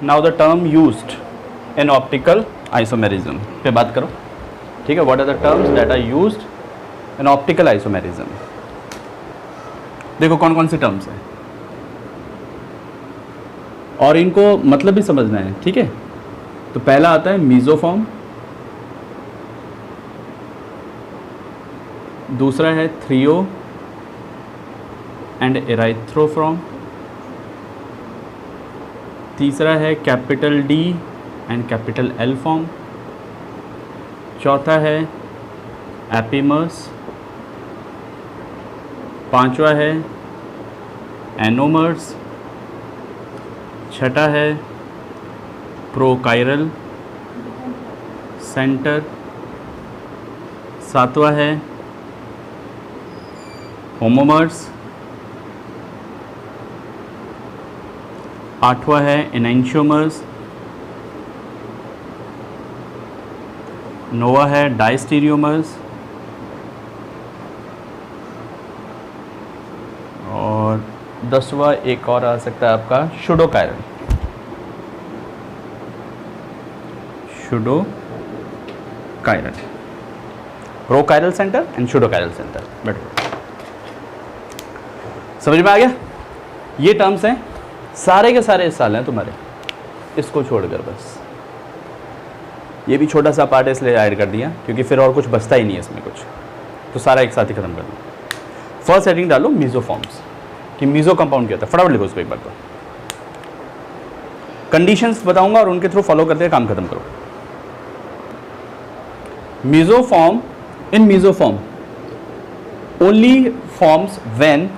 Now the term used in optical isomerism पे बात करो, ठीक है। What are the terms that are used in optical isomerism. देखो कौन कौन सी टर्म्स हैं और इनको मतलब भी समझना है, ठीक है। तो पहला आता है मीजोफॉर्म, दूसरा है थ्रियो एंड एराइथ्रोफॉर्म, तीसरा है capital D and capital L form, चौथा है एपिमर्स, पांचवा है एनोमर्स, छठा है प्रोकाइरल सेंटर, सातवां है होमोमर्स, आठवां है एनेंशियोमर्स, नौवां है डायस्टीरियोमर्स और 10वां एक और आ सकता है आपका शुडोकायरल। शुडोकायरल, प्रोकायरल सेंटर एंड शुडोकायरल सेंटर। बैठो, समझ में आ गया। ये टर्म्स हैं, सारे के सारे इस साल हैं तुम्हारे, इसको छोड़कर बस। ये भी छोटा सा पार्ट है इसलिए ऐड कर दिया क्योंकि फिर और कुछ बचता ही नहीं है इसमें कुछ, तो सारा एक साथ ही खत्म कर दो। फर्स्ट हेडिंग डालो मीजोफॉर्म्स कि मीजो कंपाउंड क्या होता है, फटाफट लिखो इसको एक बार। तो कंडीशंस बताऊंगा और उनके थ्रू फॉलो करते काम खत्म करो। Mesoform, in mesoform only forms when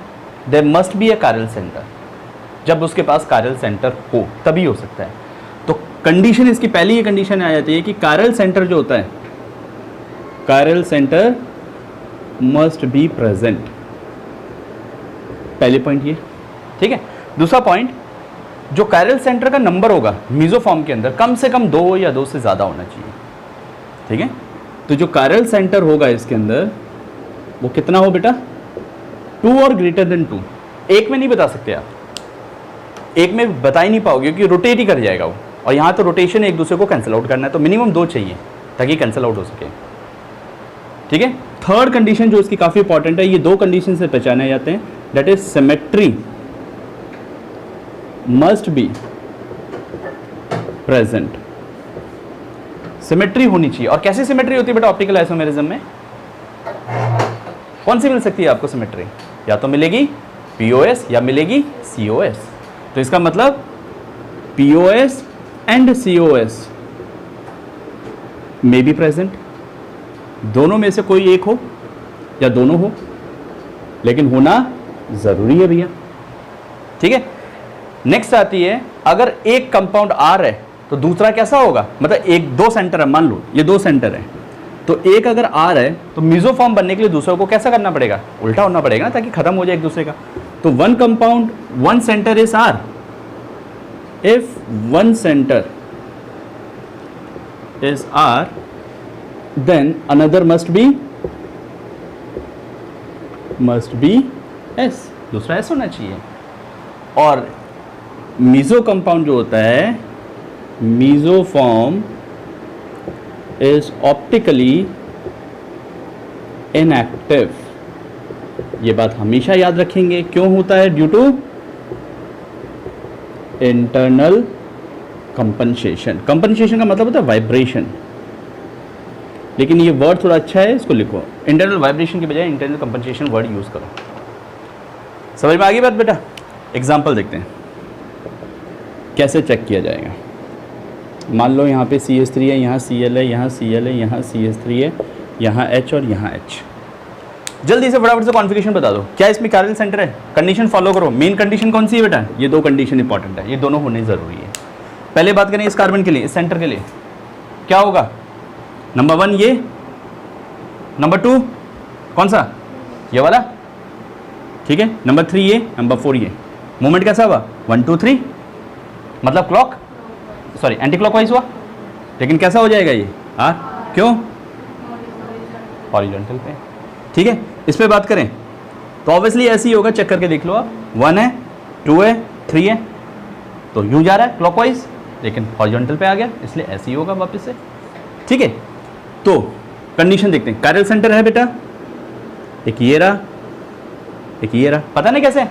there must be a chiral centre. जब उसके पास कायरल सेंटर हो तभी हो सकता है। तो कंडीशन इसकी पहली ये कंडीशन आ जाती है कि कायरल सेंटर जो होता है, chiral centre must be present. पहले पॉइंट ये, ठीक है। दूसरा पॉइंट, जो कायरल सेंटर का नंबर होगा मीजोफॉर्म के अंदर कम से कम 2 या 2 से ज़्यादा होना चाहिए, ठीक है। तो जो कायरल सेंटर होगा इसके अंदर वो कितना हो बेटा, 2 और ग्रेटर देन 2। एक में नहीं बता सकते आप, एक में बता ही नहीं पाओगे क्योंकि रोटेट ही कर जाएगा वो, और यहाँ तो रोटेशन एक दूसरे को कैंसिल आउट करना है, तो मिनिमम 2 चाहिए ताकि कैंसिल आउट हो सके, ठीक है। थर्ड कंडीशन जो इसकी काफ़ी इंपॉर्टेंट है, ये 2 कंडीशन से पहचाने जाते हैं, that is symmetry must be present. Symmetry होनी चाहिए। और कैसी सिमेट्री होती है बेटा ऑप्टिकल आइसोमेरिज्म में, कौन सी मिल सकती है आपको सिमेट्री? या तो मिलेगी पीओएस या मिलेगी सीओएस। तो इसका मतलब POS and COS may be present, दोनों में से कोई एक हो या दोनों हो, लेकिन होना जरूरी है भैया, ठीक है। नेक्स्ट आती है, अगर एक कंपाउंड आर है तो दूसरा कैसा होगा, मतलब एक 2 सेंटर है, मान लो ये 2 सेंटर है, तो एक अगर आर है तो मीजोफॉर्म बनने के लिए दूसरे को कैसा करना पड़ेगा, उल्टा होना पड़ेगा ना, ताकि खत्म हो जाए एक दूसरे का। तो 1 compound 1 center is R, if 1 center is R then another must be S, दूसरा S होना चाहिए। और मीजो कंपाउंड जो होता है, मीजोफॉर्म इज ऑप्टिकली इनएक्टिव। ये बात हमेशा याद रखेंगे, क्यों होता है, due to internal compensation. Compensation का मतलब होता है वाइब्रेशन, लेकिन ये वर्ड थोड़ा अच्छा है, इसको लिखो, इंटरनल वाइब्रेशन की बजाय इंटरनल कंपनसेशन वर्ड यूज़ करो। समझ में आ गई बात बेटा? एग्जांपल देखते हैं कैसे चेक किया जाएगा। मान लो यहाँ पे CH3 है, यहाँ Cl है, यहाँ Cl है, यहाँ CH3 है, यहाँ H और यहाँ H। जल्दी से फटाफट से कॉन्फ़िगरेशन बता दो, क्या इसमें कायरल सेंटर है? कंडीशन फॉलो करो। मेन कंडीशन कौन सी है बेटा? ये 2 कंडीशन इंपॉर्टेंट है, ये दोनों होने ज़रूरी है। पहले बात करें इस कार्बन के लिए, इस सेंटर के लिए क्या होगा, नंबर 1 ये, नंबर 2 कौन सा, ये वाला, ठीक है, नंबर 3 ये, नंबर 4 ये। मूवमेंट कैसा हुआ, 1 2 3, मतलब क्लॉक, सॉरी एंटी क्लॉकवाइज हुआ, लेकिन कैसा हो जाएगा ये आर, क्यों, हॉरिजॉन्टल पे, ठीक है। इस पे बात करें तो ऑब्वियसली ऐसे ही होगा, चेक करके देख लो आप, 1 है, 2 है, 3 है, तो यूं जा रहा है क्लॉकवाइज, लेकिन हॉरिजॉन्टल पे आ गया इसलिए ऐसे ही होगा वापस से। ठीक है, तो कंडीशन देखते हैं। कायरल सेंटर है बेटा, एक ये रहा, एक ये रहा, पता नहीं कैसे,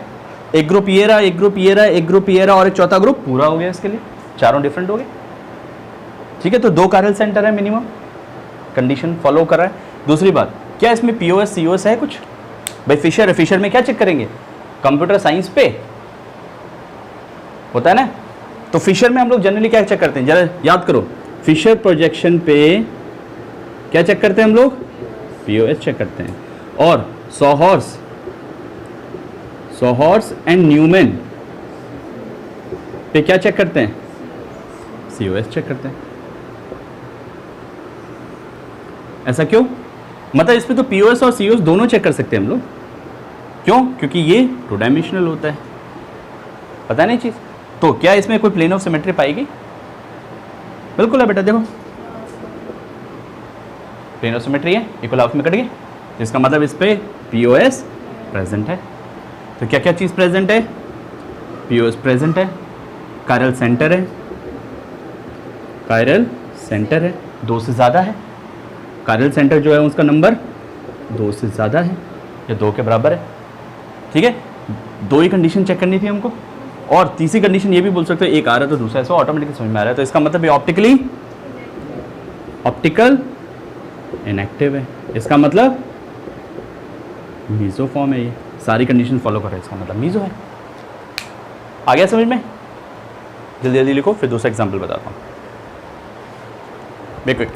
एक ग्रुप ये रहा, एक ग्रुप ये रहा, एक ग्रुप ये रहा और एक चौथा ग्रुप पूरा हो गया इसके लिए, चारों डिफरेंट हो गए। ठीक है, तो 2 कायरल सेंटर है मिनिमम, कंडीशन फॉलो कर रहा है। दूसरी बात, क्या इसमें पीओएस सीओएस है कुछ? भाई फिशर है, फिशर में क्या चेक करेंगे? कंप्यूटर साइंस पे होता है ना, तो फिशर में हम लोग जनरली क्या चेक करते हैं, जरा याद करो, फिशर प्रोजेक्शन पे क्या चेक करते हैं हम लोग? पीओएस चेक करते हैं। और सोहॉर्स एंड न्यूमैन पे क्या चेक करते हैं? सीओएस चेक करते हैं। ऐसा क्यों? मतलब इस पे तो पीओएस और सीओएस दोनों चेक कर सकते हैं हम लोग। क्यों? क्योंकि ये 2 डायमेंशनल होता है, पता नहीं चीज़। तो क्या इसमें कोई प्लेन ऑफ सिमेट्री पाएगी? बिल्कुल है बेटा, देखो प्लेन ऑफ सिमेट्री है, इक्वल हाफ में कट गए, इसका मतलब इस पे पीओएस प्रेजेंट है। तो क्या क्या चीज़ प्रेजेंट है? पीओएस प्रेजेंट है, कायरल सेंटर है, कायरल सेंटर है, 2 से ज़्यादा है, कायरल सेंटर जो है उसका नंबर 2 से ज़्यादा है या 2 के बराबर है। ठीक है, 2 ही कंडीशन चेक करनी थी हमको। और तीसरी कंडीशन ये भी बोल सकते हो, एक आ रहा है तो दूसरा ऐसा ऑटोमेटिकली समझ में आ रहा है, तो इसका मतलब ये ऑप्टिकल इनएक्टिव है, इसका मतलब मीजो फॉर्म है। ये सारी कंडीशन फॉलो कर रहा है, इसका मतलब मीजो है। आ गया समझ में? जल्दी जल्दी लिखो, फिर दूसरा एग्जाम्पल बताता हूँ। Be quick.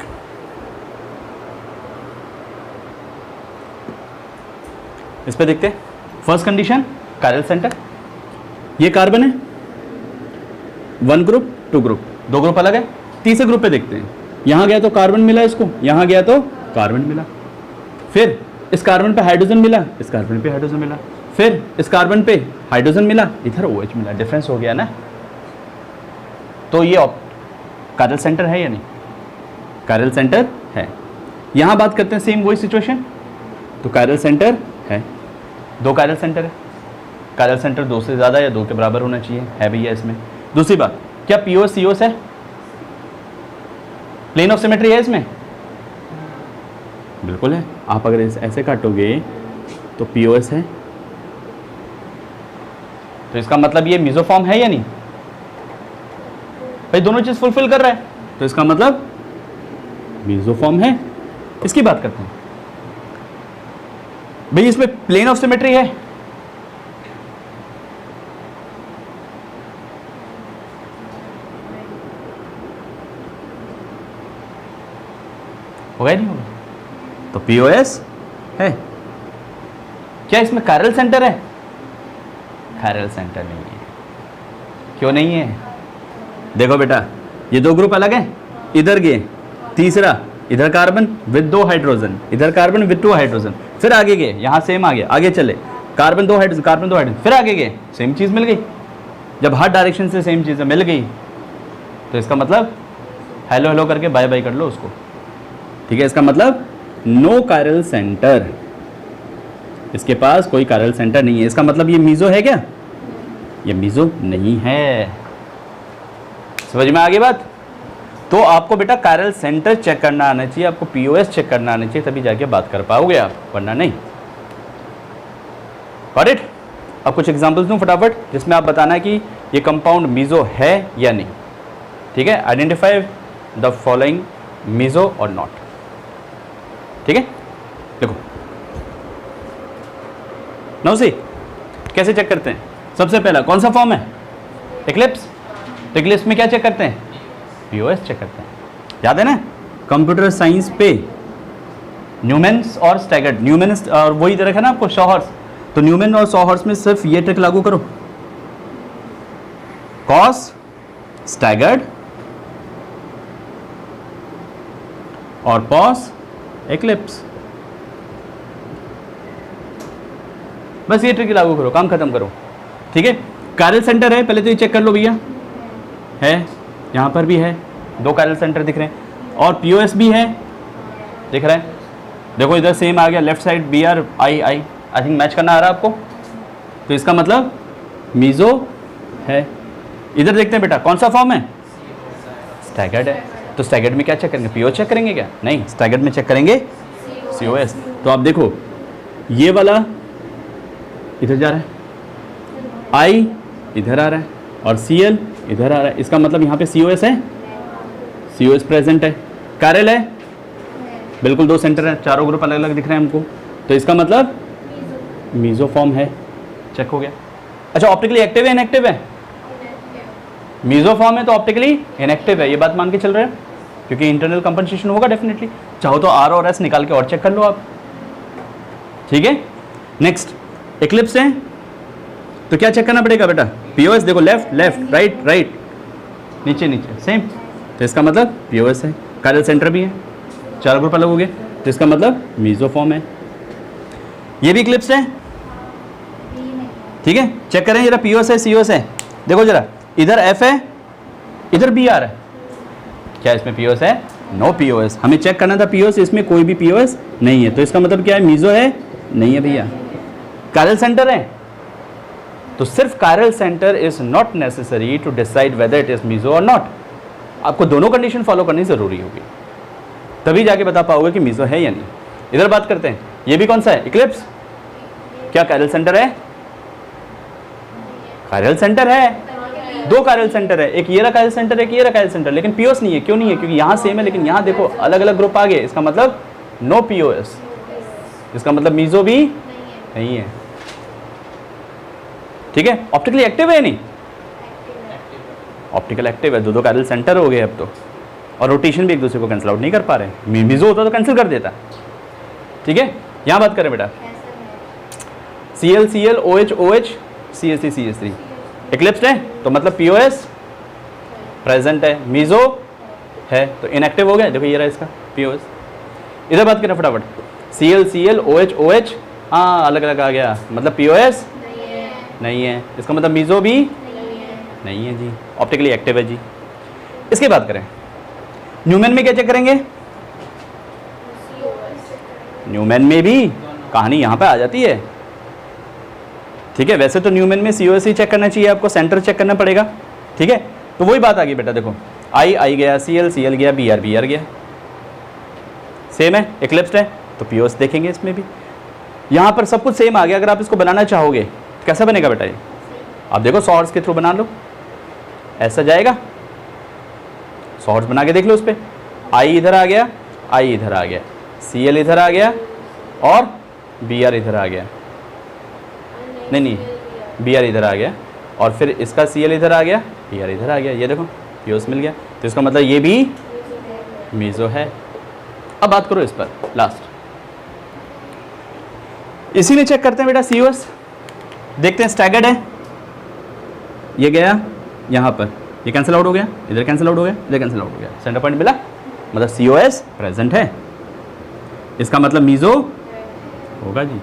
इस पे देखते हैं, फर्स्ट कंडीशन कायरल सेंटर, ये कार्बन है, 1 ग्रुप 2 ग्रुप, 2 ग्रुप अलग है। तीसरे ग्रुप पे देखते हैं, यहां गया तो कार्बन मिला इसको, यहां गया तो कार्बन मिला, फिर इस कार्बन पे हाइड्रोजन मिला, इस कार्बन पे हाइड्रोजन मिला, फिर इस कार्बन पे हाइड्रोजन मिला, इधर OH मिला, डिफरेंस हो गया ना। तो ये कायरल सेंटर है या नहीं? कायरल सेंटर है। यहां बात करते हैं सेम वही सिचुएशन, तो कायरल सेंटर है, 2 कायरल सेंटर है, कायरल सेंटर 2 से ज़्यादा या 2 के बराबर होना चाहिए, है भैया इसमें। दूसरी बात, क्या पीओएस सीओएस है? प्लेन ऑफ सिमेट्री है इसमें? बिल्कुल है। आप अगर ऐसे काटोगे तो पीओएस है, तो इसका मतलब ये मीजोफॉर्म है या नहीं? भाई दोनों चीज फुलफिल कर रहा है, तो इसका मतलब मीजोफॉर्म है। इसकी बात करते हैं, भाई इसमें प्लेन ऑफ सिमेट्री है, होगा नहीं होगा? तो पीओएस है। क्या इसमें कायरल सेंटर है? कायरल सेंटर नहीं है। क्यों नहीं है? देखो बेटा, ये 2 ग्रुप अलग हैं, इधर गए, तीसरा इधर कार्बन विद 2 हाइड्रोजन, इधर कार्बन विद 2 हाइड्रोजन, फिर आगे गए, यहाँ सेम आ गया, आगे चले, कार्बन 2 हाइड्रोजन, कार्बन 2 हाइड्रोजन, फिर आगे गए, सेम चीज़ मिल गई। जब हर डायरेक्शन से सेम चीज़ें मिल गई तो इसका मतलब हेलो हेलो करके बाय बाय कर लो उसको। ठीक है, इसका मतलब नो कायरल सेंटर, इसके पास कोई कायरल सेंटर नहीं है। इसका मतलब ये मीजो है क्या? ये मीजो नहीं है। समझ में आ गई बात? तो आपको बेटा कायरल सेंटर चेक करना आना चाहिए, आपको पीओएस चेक करना आना चाहिए, तभी जाके बात कर पाओगे आप, वरना नहीं। Got it? अब कुछ एग्जांपल्स दूं फटाफट, जिसमें आप बताना है कि ये कंपाउंड मीजो है या नहीं। ठीक है, आइडेंटिफाई द फॉलोइंग मीजो और नॉट। ठीक है, देखो नाउ सी कैसे चेक करते हैं। सबसे पहला कौन सा फॉर्म है? एक्लिप्स। तो एक्लिप्स में क्या चेक करते हैं? पीओएस चेक करते हैं, याद है ना कंप्यूटर साइंस पे न्यूमेन्स और स्टैगर्ड। न्यूमेन्स और वही तरह है ना आपको शॉहर्स, तो न्यूमेन और शॉहर्स में सिर्फ ये ट्रिक लागू करो, कॉस स्टैगर्ड और पॉस एक्लिप्स, बस ये ट्रिक लागू करो, काम खत्म करो। ठीक है, कायरल सेंटर है, पहले तो ये चेक कर लो भैया, है यहाँ पर भी है, 2 कायरल सेंटर दिख रहे हैं, और पीओएस भी है दिख रहा है। देखो इधर सेम आ गया, left side B R I I think match करना आ रहा है आपको, तो इसका मतलब मीजो है। इधर देखते हैं बेटा कौन सा फॉर्म है? स्टैगर्ड है, तो स्टैगर्ड में क्या चेक करेंगे, पीओ चेक करेंगे क्या, नहीं, स्टैगर्ड में चेक करेंगे सीओएस। तो आप देखो ये वाला इधर जा रहा है, आई इधर आ रहा है और सीएल इधर आ रहा है, इसका मतलब यहाँ पे सीओएस है, सीओएस प्रेजेंट है। कैरल है, बिल्कुल दो सेंटर है, चारों ग्रुप अलग अलग दिख रहे हैं हमको, तो इसका मतलब मीजोफॉर्म है, चेक हो गया। अच्छा ऑप्टिकली एक्टिव है इनएक्टिव है, मीजोफॉर्म है तो ऑप्टिकली इनएक्टिव है, ये बात मान के चल रहे हैं, क्योंकि इंटरनल कंपनसेशन होगा डेफिनेटली। चाहो तो आर और एस निकाल के और चेक कर लो आप, ठीक है। नेक्स्ट इक्लिप्स है, तो क्या चेक करना पड़ेगा बेटा, पीओएस, देखो लेफ्ट लेफ्ट राइट राइट नीचे नीचे सेम, तो इसका मतलब पीओएस है। कायरल सेंटर भी है, चार ग्रुप अलग हो गए, तो इसका मतलब मीजोफॉर्म है। ये भी इक्लिप्स है, ठीक है, चेक करें जरा, पीओएस है सीओएस है, देखो जरा इधर एफ है इधर बी आर है, क्या इसमें पीओएस है, नो पीओएस, हमें चेक करना था पीओएस, इसमें कोई भी पीओएस नहीं है, तो इसका मतलब क्या है, मीजो है, नहीं है भैया। कायरल सेंटर है, तो सिर्फ chiral center is not necessary to decide whether it is meso और नॉट, आपको दोनों कंडीशन फॉलो करनी जरूरी होगी, तभी जाके बता पाओगे कि मीजो है या नहीं। इधर बात करते हैं, ये भी कौन सा है, इक्लिप्स, क्या कायरल सेंटर है, कायरल सेंटर है, दो कायरल सेंटर है, एक ये रहा कायरल सेंटर, एक ये रहा कायरल सेंटर, लेकिन पीओएस नहीं है, क्यों नहीं है, क्योंकि यहाँ सेम है, लेकिन यहाँ देखो अलग अलग ग्रुप आ गए, इसका मतलब नो पीओएस, इसका मतलब मीजो भी नहीं है, ठीक है। ऑप्टिकली एक्टिव है नहीं, ऑप्टिकल एक्टिव है, दो दो कायरल सेंटर हो गए अब तो, और रोटेशन भी एक दूसरे को कैंसिल आउट नहीं कर पा रहे, मीजो होता तो कैंसिल कर देता, ठीक है। यहाँ बात करें बेटा, CL CL OH OH CSC सीएस3 इक्लिप्स्ड है, तो मतलब पीओएस प्रेजेंट है, मीजो है, तो इनएक्टिव हो गया, देखो ये रहा इसका पीओएस। इधर बात करें फटाफट, सीएल सीएल ओएच ओएच, हाँ अलग अलग आ गया, मतलब पीओएस नहीं है, इसका मतलब मीजो भी नहीं है जी, ऑप्टिकली एक्टिव है जी। इसकी बात करें न्यूमैन में क्या चेक करेंगे, न्यूमैन में भी कहानी यहाँ पे आ जाती है, ठीक है। वैसे तो न्यूमैन में सीओएस ही चेक करना चाहिए आपको, सेंटर चेक करना पड़ेगा, ठीक है। तो वही बात आ गई बेटा, देखो आई गया, सीएल सीएल गया, बी आर गया, सेम है, इक्लिप्स्ड है, तो पीओएस देखेंगे इसमें भी। यहाँ पर सब कुछ सेम आ गया, अगर आप इसको बनाना चाहोगे तो कैसा बनेगा बेटा, ये आप देखो सॉर्ट्स के थ्रू बना लो, ऐसा जाएगा, सॉर्ट्स बना के देख लो, उस पर आई इधर आ गया, आई इधर आ गया, सीएल इधर आ गया और बी आर इधर आ गया, नहीं बी आर इधर आ गया, और फिर इसका सी एल इधर आ गया, बी आर इधर आ गया, ये देखो पीओएस मिल गया, तो इसका मतलब ये भी मीजो है। अब बात करो इस पर लास्ट, इसी में चेक करते हैं बेटा सीओएस, देखते हैं स्टैगर्ड है, ये गया यहाँ पर, ये कैंसिल आउट हो गया, इधर कैंसिल आउट हो गया, इधर कैंसिल आउट हो गया, सेंटर पॉइंट मिला, मतलब सीओएस प्रेजेंट है, इसका मतलब मीजो होगा जी।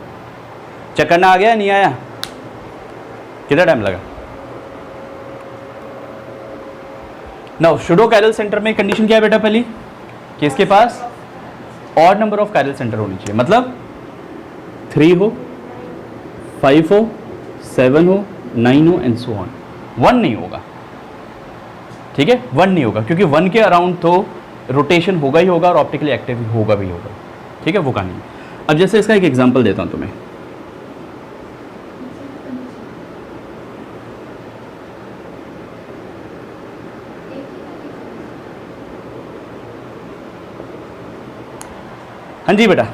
चेक करना आ गया नहीं आया, कितना टाइम लगा। नाउ शूडो कायरल सेंटर में कंडीशन क्या है बेटा, पहली कि इसके पास odd number of chiral centre होनी चाहिए, मतलब 3 हो, 5 हो, 7 हो, 9 हो एंड सो ऑन। 1 नहीं होगा, ठीक है, 1 नहीं होगा, क्योंकि 1 के अराउंड तो रोटेशन होगा ही होगा और ऑप्टिकली एक्टिव होगा भी होगा, ठीक है, वो कहानी। अब जैसे इसका एक एग्जांपल देता हूं तुम्हें, हाँ जी बेटा,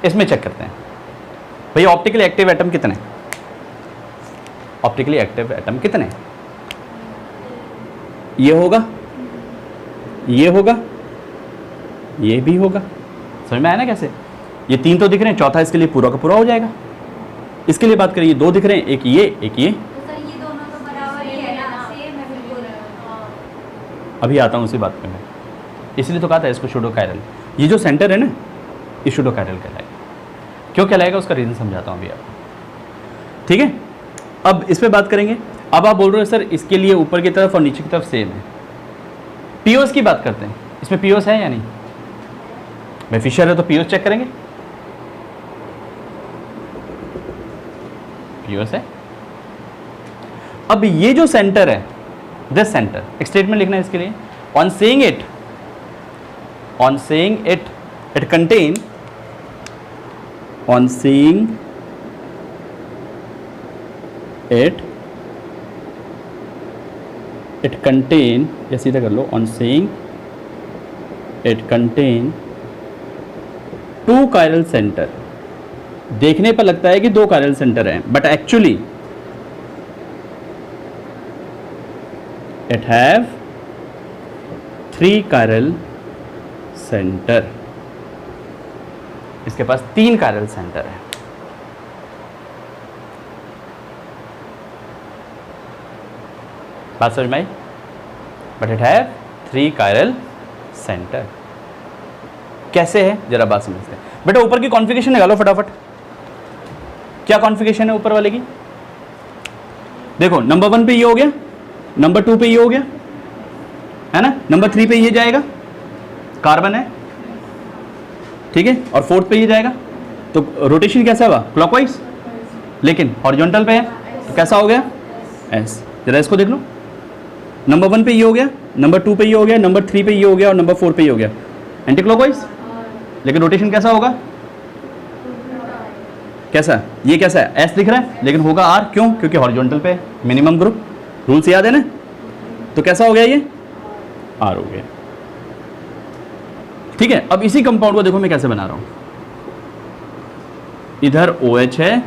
इसमें चेक करते हैं भैया ऑप्टिकली एक्टिव एटम कितने, ऑप्टिकली एक्टिव एटम कितने, ये होगा, ये होगा, ये भी होगा, समझ में आया ना कैसे, ये 3 तो दिख रहे हैं, चौथा इसके लिए पूरा का पूरा हो जाएगा। इसके लिए बात करें, ये 2 दिख रहे हैं, एक ये एक ये, अभी आता हूँ उसी बात पे मैं, इसलिए तो कहा था इसको शूडो कायरल, ये जो सेंटर है ना ये शूडो कायरल कहलाएगा, क्यों कहलाएगा उसका रीजन समझाता हूँ अभी आपको, ठीक है। अब इस पे बात करेंगे, अब आप बोल रहे हो सर इसके लिए ऊपर की तरफ और नीचे की तरफ सेम है, पीओएस की बात करते हैं, इसमें पीओएस है या नहीं, भाई फिशर है तो पीओएस चेक करेंगे, पीओएस है। अब ये जो सेंटर है, दिस सेंटर, एक स्टेटमेंट लिखना है इसके लिए, On saying it, it contain, on seeing it contain, या सीधा कर लो, on seeing it contain two chiral center. देखने पर लगता है कि 2 chiral center हैं, but actually it have 3 chiral center. इसके पास 3 chiral center है. बात समझ में आई? But it have 3 chiral center. कैसे है जरा बात समझते हैं. बेटा ऊपर की कॉन्फ़िगरेशन निकालो फटाफट. क्या कॉन्फ़िगरेशन है ऊपर वाले की? देखो नंबर 1 पे ये हो गया, नंबर 2 पे ये हो गया, है ना, नंबर 3 पे ये जाएगा, कार्बन है, ठीक है, और 4th पे ये जाएगा. तो रोटेशन कैसा हुआ? क्लॉकवाइज, लेकिन हॉरिजॉन्टल पे है, तो कैसा हो गया? एस. जरा इसको देख लो. नंबर 1 पे ये हो गया, नंबर 2 पे ये हो गया, नंबर 3 पे ये हो गया और नंबर 4 पे ये हो गया. एंटी क्लॉकवाइज, लेकिन रोटेशन कैसा होगा? कैसा? ये कैसा है? एस दिख रहा है, लेकिन होगा आर. क्यों? क्योंकि हॉरिजॉन्टल पे मिनिमम ग्रुप. रूल्स याद है ना? तो कैसा हो गया ये? आर हो गया. ठीक है. अब इसी कंपाउंड को देखो मैं कैसे बना रहा हूं. इधर OH है,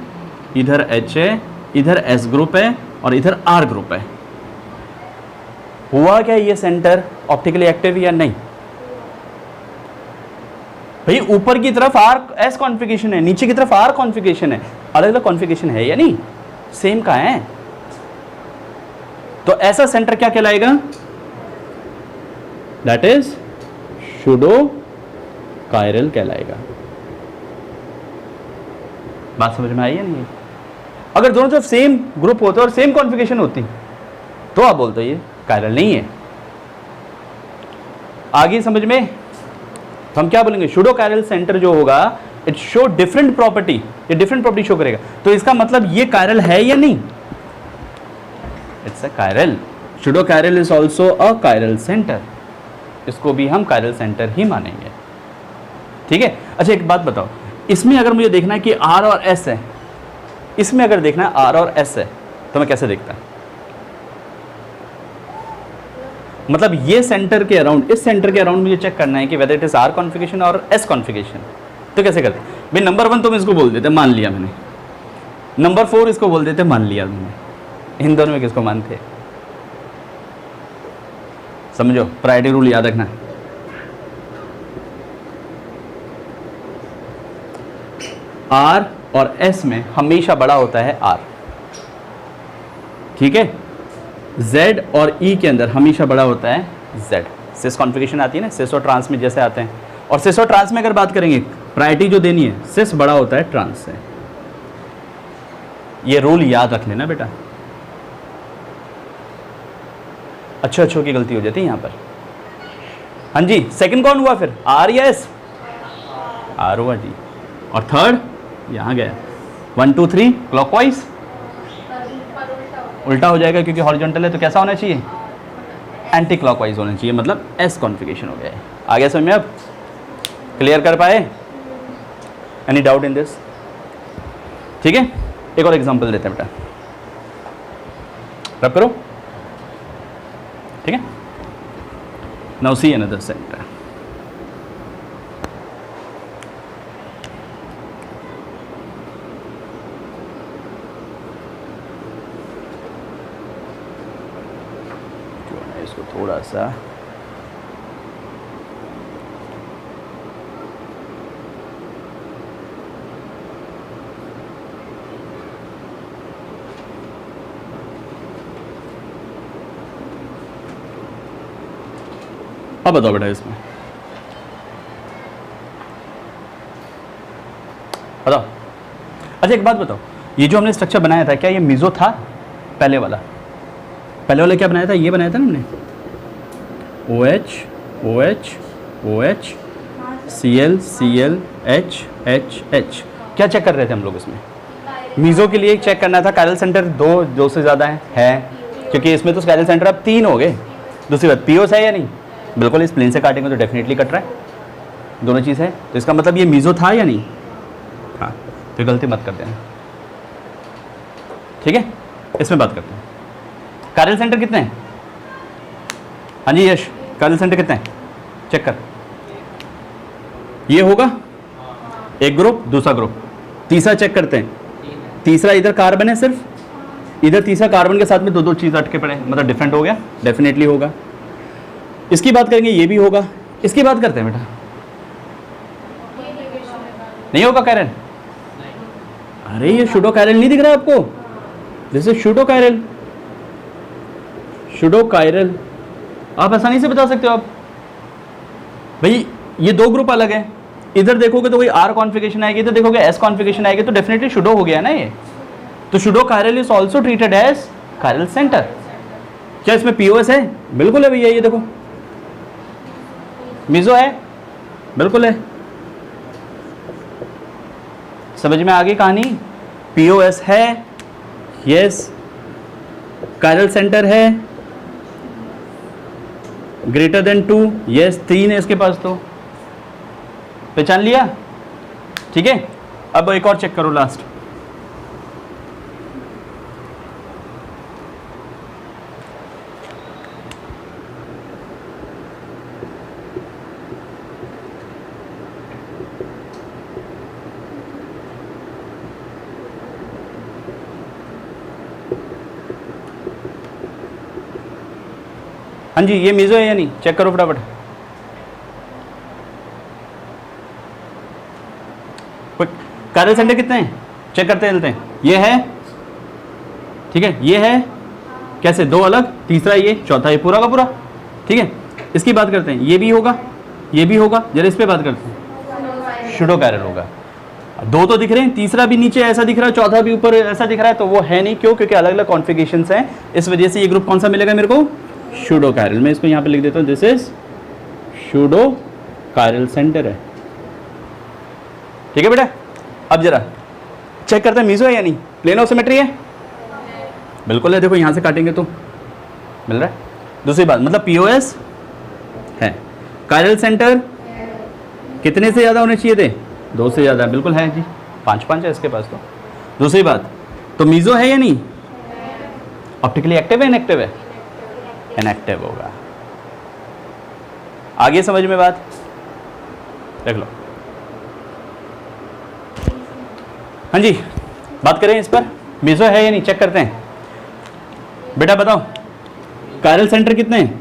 इधर H है, इधर S ग्रुप है और इधर R ग्रुप है. हुआ क्या ये सेंटर ऑप्टिकली एक्टिव या नहीं? भाई ऊपर की तरफ S कॉन्फ़िगरेशन है, नीचे की तरफ R कॉन्फ़िगरेशन है. अलग अलग कॉन्फ़िगरेशन है या नहीं? सेम का है. तो ऐसा सेंटर क्या कहलाएगा? दैट इज सूडो कायरल कहलाएगा. बात समझ में आई या नहीं? अगर दोनों तरफ सेम ग्रुप होते और सेम कॉन्फ़िगरेशन होती तो आप बोलते ये कायरल नहीं है. आगे समझ में? तो हम क्या बोलेंगे? सूडो कायरल सेंटर जो होगा इट शो डिफरेंट प्रॉपर्टी, ये डिफरेंट प्रॉपर्टी शो करेगा. तो इसका मतलब ये कायरल है या नहीं? It's a chiral. Pseudo chiral is also a chiral centre. इसको भी हम कायरल सेंटर ही मानेंगे. ठीक है. अच्छा एक बात बताओ, इसमें अगर मुझे देखना है कि R और S है, इसमें अगर देखना है R और S है, तो मैं कैसे देखता? मतलब ये सेंटर के अराउंड, इस सेंटर के अराउंड मुझे चेक करना है कि weather it is R configuration और S कॉन्फ़िगरेशन. तो कैसे करते? भाई नंबर 1 तो मैं इसको बोल देते, मान लिया मैंने. नंबर 4 इसको बोल देते, मान लिया मैंने. इन दोनों में किसको मानते? समझो, प्रायोरिटी रूल याद रखना. R और S में हमेशा बड़ा होता है R. ठीक है. Z और E के अंदर हमेशा बड़ा होता है Z. सिस कॉन्फ़िगरेशन आती है ना, सिस और ट्रांस में जैसे आते हैं. और सिस और ट्रांस में अगर बात करेंगे, प्रायोरिटी जो देनी है, सिस बड़ा होता है ट्रांस से. ये रूल याद रख लेना बेटा. अच्छों की गलती हो जाती है यहाँ पर. हाँ जी. सेकंड कौन हुआ फिर? R या S? R हुआ जी. और थर्ड यहाँ गया. 1 2 3 क्लॉकवाइज उल्टा हो जाएगा क्योंकि हॉरिजॉन्टल है. तो कैसा होना चाहिए? एंटी क्लॉकवाइज होना चाहिए. मतलब S कॉन्फ़िगरेशन हो गया है. आ गया समझ में? अब क्लियर कर पाए? Any doubt in this? ठीक है. एक और एग्जांपल देते हैं बेटा, रब करो. ठीक है. Now see another centre. इसको थोड़ा सा अब बताओ बेटा इसमें बताओ. अच्छा एक बात बताओ, ये जो हमने स्ट्रक्चर बनाया था क्या ये मीजो था? पहले वाला क्या बनाया था? ये बनाया था ना हमने, OH OH OH Cl Cl H H H. क्या चेक कर रहे थे हम लोग इसमें? मीजो के लिए चेक करना था. कायरल सेंटर दो से ज़्यादा है क्योंकि इसमें तो कायरल सेंटर अब 3 हो गए. दूसरी बात पीओस है या नहीं? बिल्कुल इस प्लेन से काटेंगे तो डेफिनेटली कट रहा है, दोनों चीज़ है। तो इसका मतलब ये मीज़ो था या नहीं? हाँ, तो गलती मत कर देना, ठीक है। इसमें बात करते हैं। कायरल सेंटर कितने हैं? हाँ जी यश, कायरल सेंटर कितने हैं? चेक कर। ये होगा एक ग्रुप, दूसरा ग्रुप, तीसरा चेक करते हैं। तीसरा इधर कार्बन है सिर्फ, इधर तीसरा कार्बन के साथ में दो दो चीज़ अटके पड़े, मतलब डिफरेंट हो गया, डेफिनेटली होगा। इसकी बात करेंगे, ये भी होगा। इसकी बात करते हैं बेटा, नहीं होगा कायरल? अरे ये शूडो कायरल नहीं दिख रहा आपको? This is pseudo chiral, pseudo chiral. आप आसानी से बता सकते हो आप भाई, ये दो ग्रुप अलग है। इधर देखोगे तो कोई आर कॉन्फिगरेशन आएगी, इधर देखोगे एस कॉन्फिगरेशन आएगी, तो डेफिनेटली शूडो हो गया ना ये। तो pseudo chiral is also treated as chiral center. क्या इसमें पीओएस है? बिल्कुल है भैया, ये देखो मीजो है, बिल्कुल है। समझ में आ गई कहानी? पीओएस है, यस। कायरल सेंटर है, ग्रेटर देन 2, यस। 3 है इसके पास, तो पहचान लिया, ठीक है। अब एक और चेक करो लास्ट। हाँ जी, ये मीजो है या नहीं? चेक करो फटाफट। कायरल सेंटर कितने हैं? चेक करते चलते हैं। ये है, ठीक है, ये है, कैसे? दो अलग, तीसरा ये, चौथा ये, पूरा का पूरा, ठीक है। इसकी बात करते हैं, ये भी होगा, ये भी होगा। जरा इस पे बात करते हैं, शूडो कायरल होगा। दो तो दिख रहे हैं, तीसरा भी नीचे ऐसा दिख रहा है, चौथा भी ऊपर ऐसा दिख रहा है, तो वो है नहीं। क्यों? क्योंकि अलग अलग कॉन्फ़िगरेशंस हैं, इस वजह से ये ग्रुप कौन सा मिलेगा मेरे को? Pseudo chiral. मैं इसको यहाँ पे लिख देता हूँ, this is pseudo chiral centre है, ठीक है बेटा। अब जरा चेक करते हैं मीजो है या नहीं। प्लेन ऑफ सिमेट्री है, बिल्कुल है। देखो यहाँ से काटेंगे तो मिल रहा है। दूसरी बात, मतलब पीओएस है। कायरल सेंटर कितने से ज़्यादा होने चाहिए थे? 2 से ज़्यादा, बिल्कुल है जी, 5 है इसके पास। तो दूसरी बात, तो मीजो है या नहीं? ऑप्टिकली एक्टिव है, इनएक्टिव है? इनएक्टिव होगा। आगे समझ में बात? देख लो। हाँ जी, बात करें इस पर, मीजो है या नहीं, चेक करते हैं। बेटा बताओ, कायरल सेंटर कितने हैं?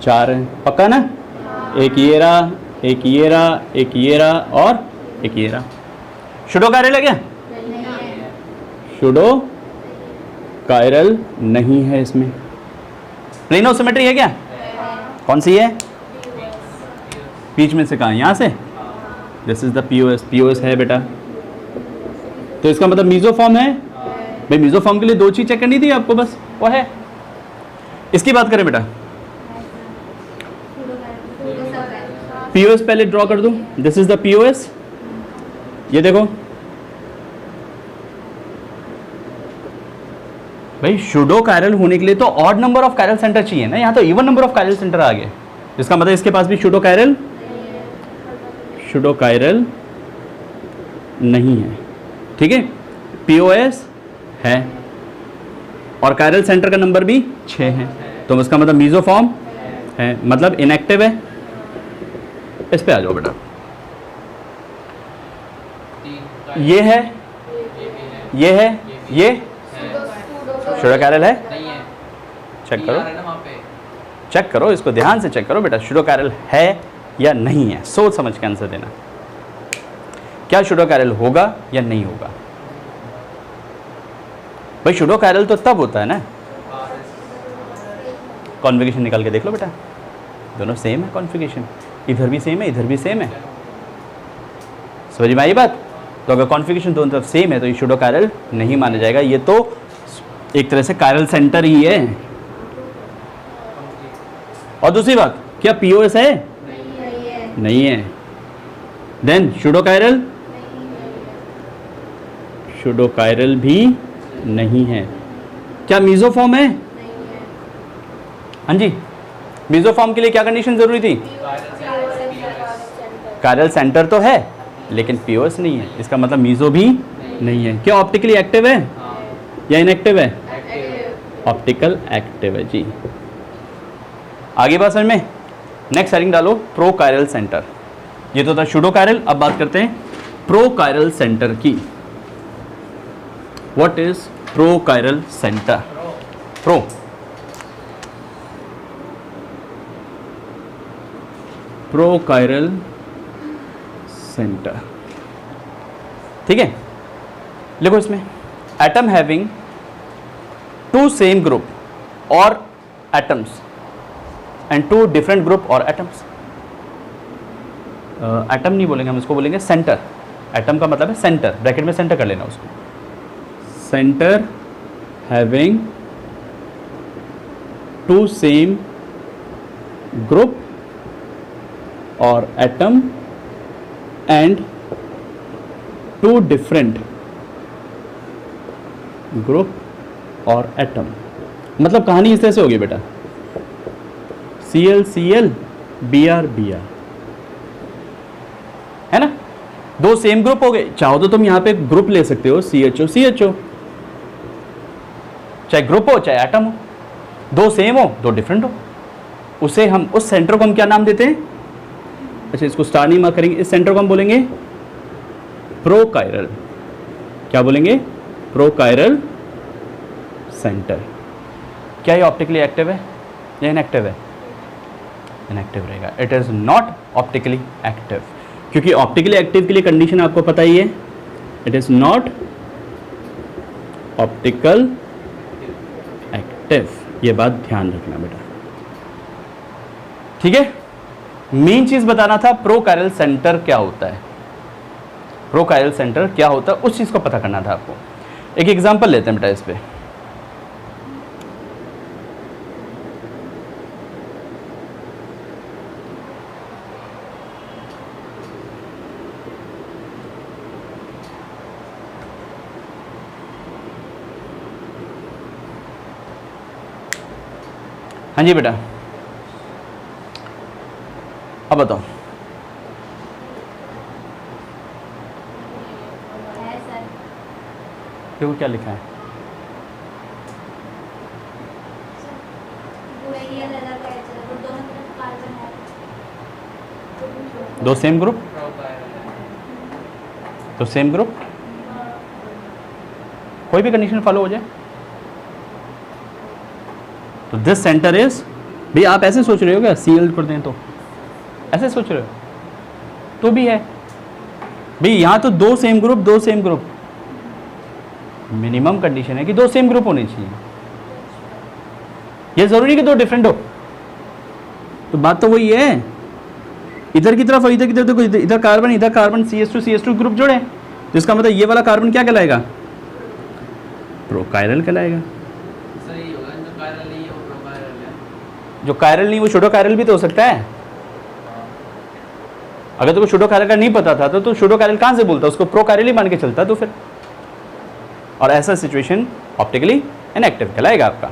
4 हैं, पक्का ना? एक ये रहा, एक ये रहा, एक ये रहा और एक ये रहा। शूडो कायरल है क्या? शूडो कायरल नहीं है इसमें। प्लेन ऑफ सिमेट्री है क्या? कौन सी है? बीच में से कहाँ? यहाँ से। This is the POS. POS है बेटा, तो इसका मतलब मीजो फॉर्म है भाई। मीजो फॉर्म के लिए 2 चीज चेक करनी थी आपको, बस वो है। इसकी बात करें बेटा, पीओएस पहले ड्रॉ कर दूं। दिस इज द पीओएस, ये देखो भाई। शूडो कायरल होने के लिए तो odd number of chiral centre चाहिए ना, यहाँ तो even number of chiral centre आ गए। इसका मतलब इसके पास भी शूडो कायरल नहीं है, ठीक है। पीओएस है और कायरल सेंटर का नंबर भी 6 है, तो इसका मतलब मीजो फॉर्म है, मतलब इनएक्टिव है। इस पे आ जाओ बेटा, ये है, ये है, ये शूडो कायरल है? चेक करो, चेक करो इसको, ध्यान से चेक करो बेटा, शूडो कायरल है या नहीं है। सोच समझ के आंसर देना, क्या शूडो कायरल होगा या नहीं होगा। भाई शूडो कायरल तो तब होता है ना, कॉन्फ़िगरेशन निकाल के देख लो बेटा, दोनों सेम है कॉन्फ़िगरेशन, इधर भी सेम है, इधर भी सेम है। समझ में आई बात? तो अगर कॉन्फ़िगरेशन दोनों तरफ सेम है तो ये शूडो कायरल नहीं माना जाएगा, ये तो एक तरह से कायरल सेंटर ही है। और दूसरी बात, क्या पीओएस है? नहीं है। Then pseudo chiral? Pseudo chiral भी नहीं है। क्या मीजो फॉर्म है? हाँ जी, मीजोफॉर्म के लिए क्या कंडीशन जरूरी थी? कायरल सेंटर तो है लेकिन पीओएस नहीं है, इसका मतलब मीजो भी नहीं है। क्या ऑप्टिकली एक्टिव है या इनएक्टिव है? ऑप्टिकल एक्टिव है जी। आगे बात समझ में? नेक्स्ट हेडिंग डालो प्रो कायरल सेंटर। ये तो था शूडो कायरल, अब बात करते हैं प्रो कायरल सेंटर की। What is pro chiral centre? Pro chiral centre, ठीक है। लिखो इसमें atom having two same group or atoms and two different group or atoms. Atom नहीं बोलेंगे हम, इसको बोलेंगे सेंटर। एटम का मतलब है सेंटर, ब्रैकेट में सेंटर कर लेना उसको। Centre having two same group or atom and two different group or atom. मतलब कहानी इस तरह से होगी बेटा, Cl Cl Br Br, है ना। दो सेम ग्रुप हो गए, चाहो तो तुम यहां पे ग्रुप ले सकते हो CHO CHO, चाहे ग्रुप हो चाहे एटम हो, दो सेम हो दो डिफरेंट हो, उसे हम उस सेंटर को हम क्या नाम देते हैं? अच्छा, इसको स्टार नहीं मार्क करेंगे, इस सेंटर को हम बोलेंगे प्रोकायरल। क्या बोलेंगे? प्रोकायरल सेंटर। क्या ये ऑप्टिकली एक्टिव है या इनएक्टिव है? इनएक्टिव रहेगा। It is not optically active, क्योंकि ऑप्टिकली एक्टिव के लिए कंडीशन आपको पता ही है, it is not optical active. ये बात ध्यान रखना बेटा, ठीक है। मेन चीज बताना था प्रोकायरल सेंटर क्या होता है, प्रोकायरल सेंटर क्या होता है, उस चीज को पता करना था आपको। एक एग्जांपल लेते हैं बेटा इस पे। हाँ जी बेटा, अब बताओ। देखो क्या लिखा है, दो सेम ग्रुप, तो सेम ग्रुप कोई भी कंडीशन फॉलो हो जाए तो दिस सेंटर इज, भी आप ऐसे सोच रहे हो क्या Cl कर दें तो ऐसे सोच रहे हो तो भी है भाई, यहां तो दो सेम ग्रुप, दो सेम ग्रुप, मिनिमम कंडीशन है कि दो सेम ग्रुप होने चाहिए, ये जरूरी कि दो डिफरेंट हो। तो बात तो वही है, इधर की तरफ और इधर की तरफ देखो, इधर कार्बन इधर कार्बन CH2 ग्रुप जोड़े, तो इसका मतलब ये वाला कार्बन क्या कहलाएगा? प्रोकायरल कहलाएगा। जो कायरल नहीं वो शूडो कायरल भी तो हो सकता है। अगर तुमको शूडो कायरल का नहीं पता था तो शूडो कायरल कहां से बोलता, उसको प्रोकायरल ही मान के चलता तो फिर, और ऐसा सिचुएशन ऑप्टिकली इनएक्टिव कहलाएगा आपका।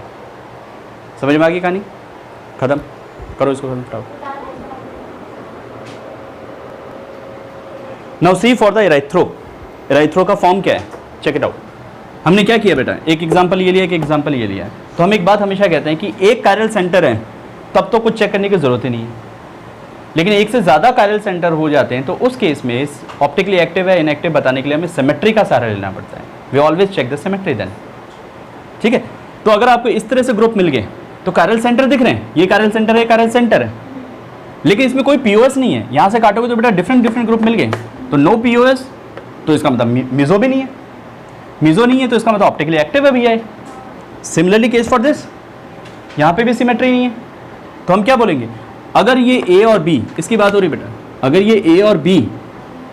समझ में आ गई कहानी? खत्म करो इसको, खत्म कराओ। Now see for the erythro. Erythro का फॉर्म क्या है, चेक इट आउट। हमने क्या किया बेटा, एक एग्जांपल ये लिया, एक एग्जांपल ये लिया। तो हम एक बात हमेशा कहते हैं कि एक कायरल सेंटर है तब तो कुछ चेक करने की जरूरत ही नहीं है, लेकिन एक से ज़्यादा कायरल सेंटर हो जाते हैं तो उस केस में ऑप्टिकली एक्टिव है इनएक्टिव बताने के लिए हमें सिमेट्री का सहारा लेना पड़ता है। We always check the symmetry then, ठीक है। तो अगर आपको इस तरह से ग्रुप मिल गए तो कायरल सेंटर दिख रहे हैं, ये कायरल सेंटर है, कायरल सेंटर है, लेकिन इसमें कोई पीओएस नहीं है। यहाँ से काटोगे तो बेटा डिफरेंट डिफरेंट ग्रुप मिल गए, तो नो पीओएस, तो इसका मतलब मीजो भी नहीं है, मीजो नहीं है तो इसका मतलब ऑप्टिकली एक्टिव है भैया। सिमिलरली केस फॉर दिस, यहाँ पे भी सिमेट्री नहीं है, तो हम क्या बोलेंगे, अगर ये ए और बी, इसकी बात हो रही बेटा, अगर ये ए और बी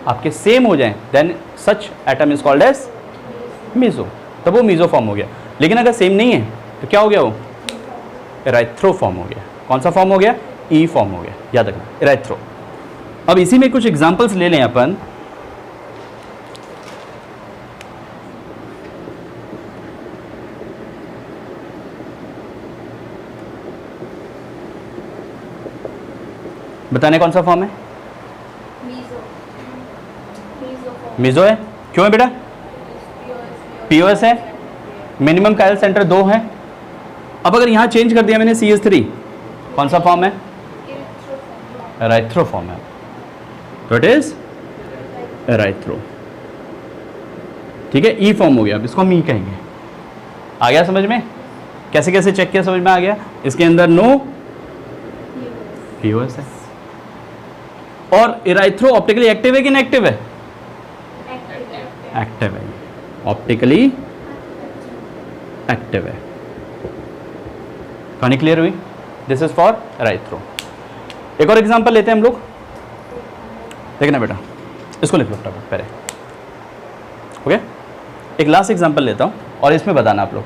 आपके सेम हो जाएं then such atom is called as meso, तब वो मीजो फॉर्म हो गया। लेकिन अगर सेम नहीं है तो क्या हो गया, वो इराइथ्रो फॉर्म हो गया। कौन सा फॉर्म हो गया? ई फॉर्म हो गया, याद रखना, इराइथ्रो। अब इसी में कुछ एग्जांपल्स ले लें अपन। बताने कौन सा फॉर्म है? मीजो है। क्यों है बेटा? पीओएस है। मिनिमम कायल सेंटर 2 है। अब अगर यहाँ चेंज कर दिया मैंने CH3, कौन सा फॉर्म है? एराइथ्रो फॉर्म है। तो इट इज एराइथ्रो। ठीक है, ई फॉर्म हो गया, अब इसको हम ई कहेंगे। आ गया समझ में? कैसे कैसे चेक किया, समझ में आ गया? इसके अंदर नो पीओएस है। और एराइथ्रो ऑप्टिकली एक्टिव है कि इनएक्टिव है? एक्टिव है। ऑप्टिकली एक्टिव है। कहानी क्लियर हुई? This is for erythro. एक और एग्जांपल लेते हैं हम लोग। देखना बेटा, इसको लिख लो फटाफट पहले। ओके, एक लास्ट एग्जांपल लेता हूं और इसमें बताना आप लोग।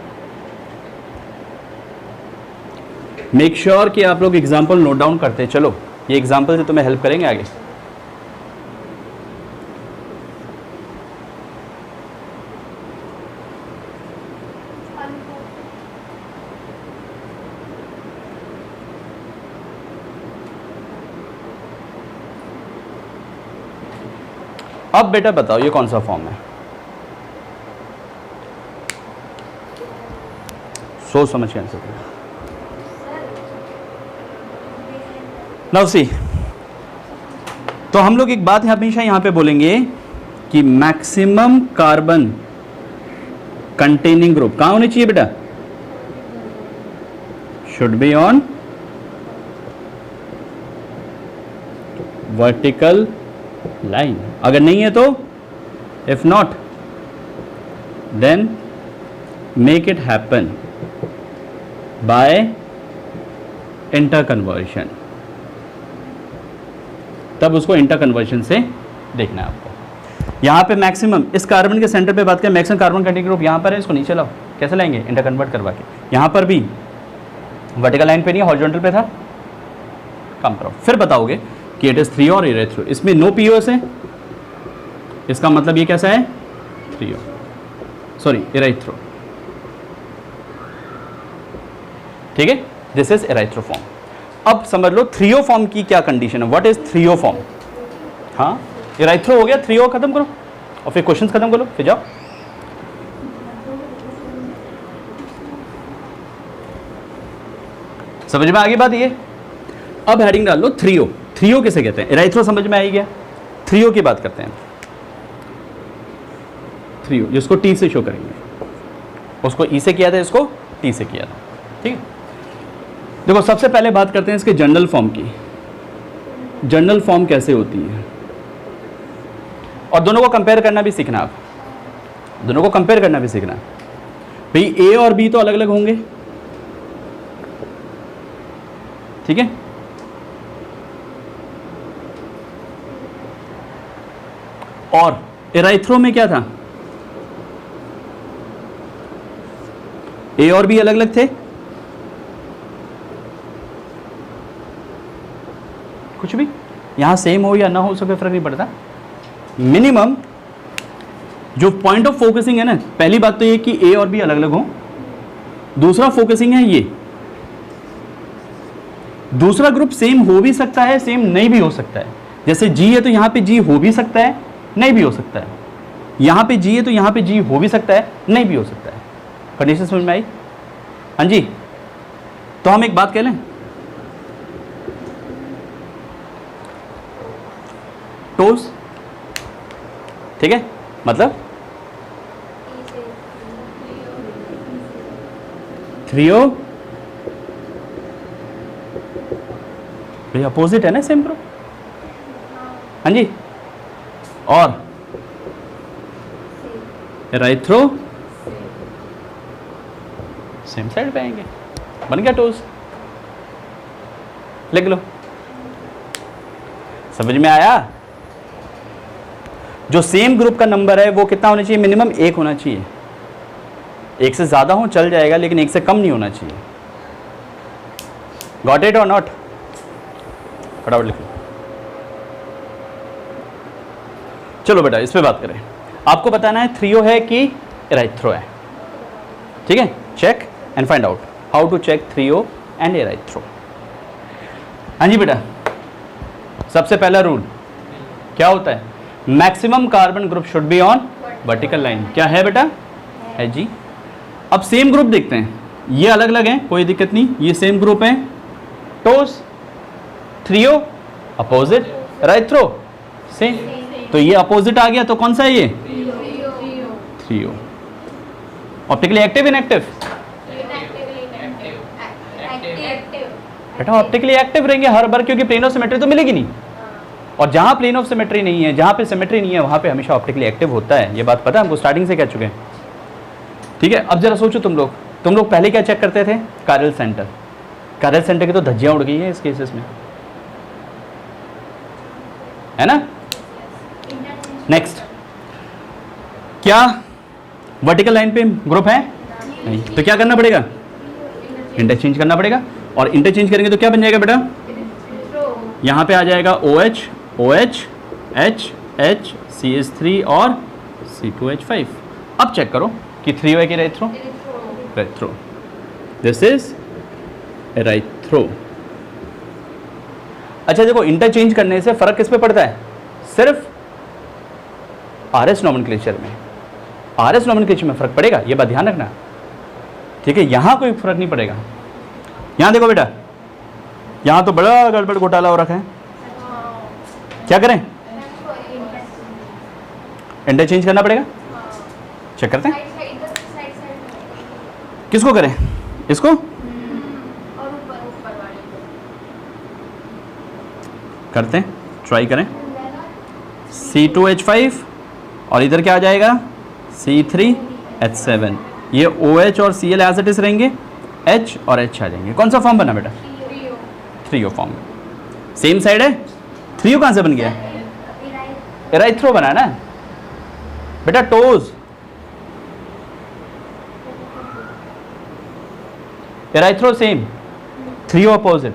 मेक श्योर कि आप लोग एग्जांपल नोट डाउन करते चलो, ये एग्जांपल से तुम्हें हेल्प करेंगे आगे। अब बेटा बताओ ये कौन सा फॉर्म है? सोच समझ के आंसर करो। नाउ सी, तो हम लोग एक बात हमेशा यहां पे बोलेंगे कि मैक्सिमम कार्बन कंटेनिंग ग्रुप कहां होनी चाहिए बेटा? Should be on vertical line. अगर नहीं है तो if not then make it happen by interconversion. तब उसको इंटर कन्वर्शन से देखना है आपको। यहां पे मैक्सिमम, इस कार्बन के सेंटर पे बात करें, मैक्सिमम कार्बन कंटेनिंग ग्रुप यहां पर है, इसको नीचे लाओ। कैसे लाएंगे? इंटर कन्वर्ट करवा के। यहां पर भी वर्टिकल लाइन पे नहीं, हॉरिजॉन्टल पे था, कम करो। फिर बताओगे कि इट इज 3 और एराइथ्रो। इसमें नो पीओएस है, इसका मतलब ये कैसा है? 3 सॉरी एराइथ्रो। ठीक है, दिस इज एराइथ्रो फॉर्म। अब समझ लो 3O फॉर्म की क्या कंडीशन है। What is 3O form? हाँ, एराइथ्रो हो गया, 3O खत्म करो और फिर क्वेश्चंस खत्म करो, फिर जाओ। समझ में आ गई बात ये? अब हेडिंग डाल लो 3O। 3O किसे कहते हैं? एराइथ्रो समझ में आई गया। 3O की बात करते हैं। 3O जिसको T से शो करेंगे, उसको E से किया था, इसको T से किया था। ठीक है, देखो सबसे पहले बात करते हैं इसके जनरल फॉर्म की। जनरल फॉर्म कैसे होती है, और दोनों को कंपेयर करना भी सीखना। आप दोनों को कंपेयर करना भी सीखना। भाई A और B तो अलग अलग होंगे, ठीक है। और एराइथ्रो में क्या था? A और B अलग अलग थे, कुछ भी यहां सेम हो या ना हो, उससे कोई फर्क नहीं पड़ता। मिनिमम जो पॉइंट ऑफ फोकसिंग है ना, पहली बात तो ये कि A और B अलग अलग हो। दूसरा फोकसिंग है ये, दूसरा ग्रुप सेम हो भी सकता है, सेम नहीं भी हो सकता है। जैसे G है तो यहां पे G हो भी सकता है, नहीं भी हो सकता है। यहां पे G है तो यहां पे G हो भी सकता है, नहीं भी हो सकता है। कंडीशन समझ में आई? हाँ जी, तो हम एक बात कह लें, टोज, ठीक है, मतलब 3O अपोजिट है ना, सेम ग्रुप। हाँ जी, और एराइथ्रो सेम साइड पे आएंगे, बन गया टोज। लिख लो, समझ में आया? जो सेम ग्रुप का नंबर है वो कितना होना चाहिए? मिनिमम 1 होना चाहिए। 1 से ज्यादा हो चल जाएगा, लेकिन 1 से कम नहीं होना चाहिए। गॉट इट और नॉट? फटाफट लिख लो। चलो बेटा इस पे बात करें। आपको बताना है 3O है कि एराइथ्रो है, ठीक है। Check and find out how to check 3O and erythro. हाँ जी बेटा, सबसे पहला रूल क्या होता है? Maximum carbon group should be on vertical line. क्या है बेटा? है जी। अब सेम ग्रुप देखते हैं, ये अलग अलग हैं, कोई दिक्कत नहीं, ये सेम ग्रुप हैं, टोस, threo, opposite, erythro, same. तो ये अपोजिट आ गया, तो कौन सा है ये? थ्रियो। Optically active, inactive? बेटा ऑप्टिकली एक्टिव रहेंगे हर बार, क्योंकि प्लेन ऑफ सिमेट्री तो मिलेगी नहीं, और जहां प्लेन ऑफ सिमेट्री नहीं है, जहां पे सिमेट्री नहीं है, वहां पे हमेशा ऑप्टिकली एक्टिव होता है। ये बात पता है हमको, स्टार्टिंग से कह चुके हैं। ठीक है, अब जरा सोचो तुम लोग पहले क्या चेक करते थे? Chiral centre. कायरल सेंटर की तो धज्जियां उड़ गई है इस केसेस में, है ना? नेक्स्ट, क्या वर्टिकल लाइन पे ग्रुप है? नहीं, तो क्या करना पड़ेगा? इंटरचेंज करना पड़ेगा, और इंटरचेंज करेंगे तो क्या बन जाएगा बेटा? यहां पे आ जाएगा OH, OH, H, H, CH3 और C2H5। अब चेक करो कि थ्रियो है कि erythro? Erythro. This is erythro. अच्छा देखो, इंटरचेंज करने से फर्क किस पे पड़ता है? सिर्फ RS नॉमेनक्लेचर में। RS नॉमेनक्लेचर में फर्क पड़ेगा, ये बात ध्यान रखना। ठीक है, यहां कोई फर्क नहीं पड़ेगा। यहां देखो बेटा, यहां तो बड़ा गड़बड़ घोटाला हो रखा है। क्या करें? इंटरचेंज करना पड़ेगा। चेक करते हैं, किसको करें? इसको करते हैं, ट्राई करें। C2H5 और इधर क्या आ जाएगा? C3H7। ये OH और Cl एज इट इज रहेंगे, H और H आ जाएंगे। कौन सा फॉर्म बना बेटा? Threo form. सेम साइड है, थ्रियो कहां से बन गया? एराइथ्रो बना ना बेटा। टोज, एराइथ्रो सेम, थ्रियो अपोजिट।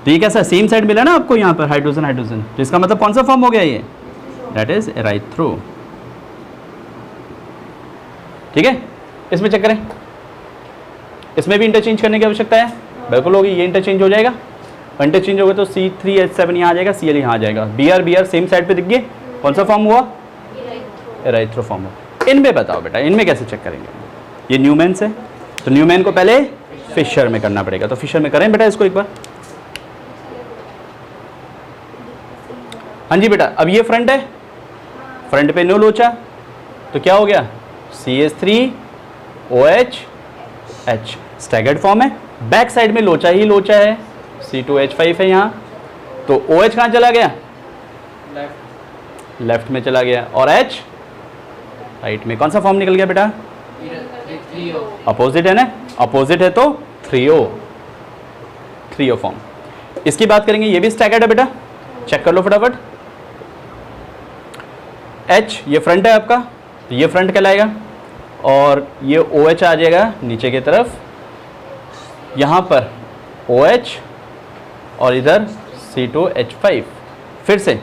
तो ये कैसा सेम साइड मिला ना आपको यहाँ पर, हाइड्रोजन हाइड्रोजन, तो इसका मतलब कौन सा फॉर्म हो गया ये? That is erythro. ठीक है, इसमें चेक करें, इसमें भी इंटरचेंज करने की आवश्यकता है, बिल्कुल होगी। ये इंटरचेंज हो जाएगा, इंटरचेंज होगा तो C3H7 यहाँ आ जाएगा, Cl यहाँ आ जाएगा। Br सेम साइड पे दिख गए, कौन सा फॉर्म हुआ? एराइथ्रो फॉर्म हुआ। इनमें बताओ बेटा, इनमें कैसे चेक करेंगे? ये न्यूमैन से, तो न्यूमैन को पहले फिशर में करना पड़ेगा, तो फिशर में करें बेटा इसको एक बार। हाँ जी बेटा, अब ये फ्रंट है, फ्रंट पे नो लोचा, तो क्या हो गया? CH3OH H, स्टैगर्ड फॉर्म है। बैक साइड में लोचा ही लोचा है, C2H5 है यहाँ, तो OH कहाँ चला गया? लेफ्ट में चला गया, और H राइट में। कौन सा फॉर्म निकल गया बेटा? अपोजिट है ना, अपोजिट है तो थ्रियो फॉर्म। इसकी बात करेंगे, ये भी स्टैगर्ड है बेटा, चेक कर लो फटाफट। H ये फ्रंट है आपका, तो ये फ्रंट कहलाएगा, और ये OH आ जाएगा नीचे की तरफ, यहाँ पर OH और इधर C2H5। फिर से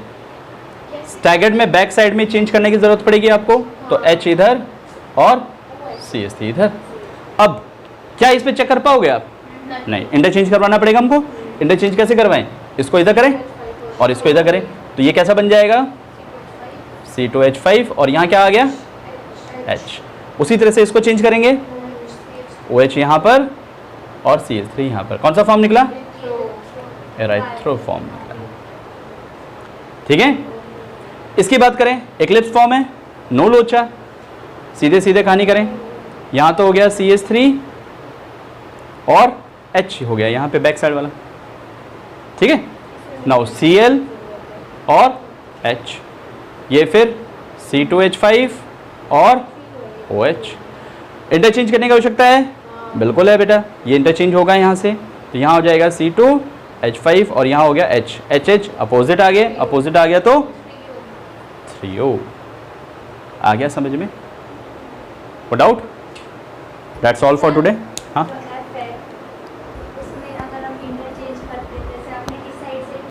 स्टैगर्ड में बैक साइड में चेंज करने की जरूरत पड़ेगी आपको, तो H इधर और CH3 इधर। अब क्या इस पे चेक कर पाओगे आप? नहीं, इंटरचेंज करवाना पड़ेगा हमको। इंटरचेंज कैसे करवाएं? इसको इधर करें और इसको इधर करें, तो ये कैसा बन जाएगा? C2H5 और यहाँ क्या आ गया? H। उसी तरह से इसको चेंज करेंगे, OH यहाँ पर और CH3 यहाँ पर। कौन सा फॉर्म निकला? एराइथ्रो फॉर्म निकला। ठीक है, इसकी बात करें, एक्लिप्स फॉर्म है, नो लोचा, सीधे सीधे कहानी करें। यहाँ तो हो गया CH3 और H हो गया यहाँ पे बैक साइड वाला। ठीक है, नाउ Cl और H, ये फिर C2H5 और OH। इंटरचेंज करने की आवश्यकता है? बिल्कुल है बेटा, ये इंटरचेंज होगा यहाँ से, तो यहाँ हो जाएगा C2H5 और यहाँ हो गया H, HH अपोजिट आ गया, अपोजिट आ गया तो थ्रियो आ गया। समझ में? Doubt? That's all for today. हाँ।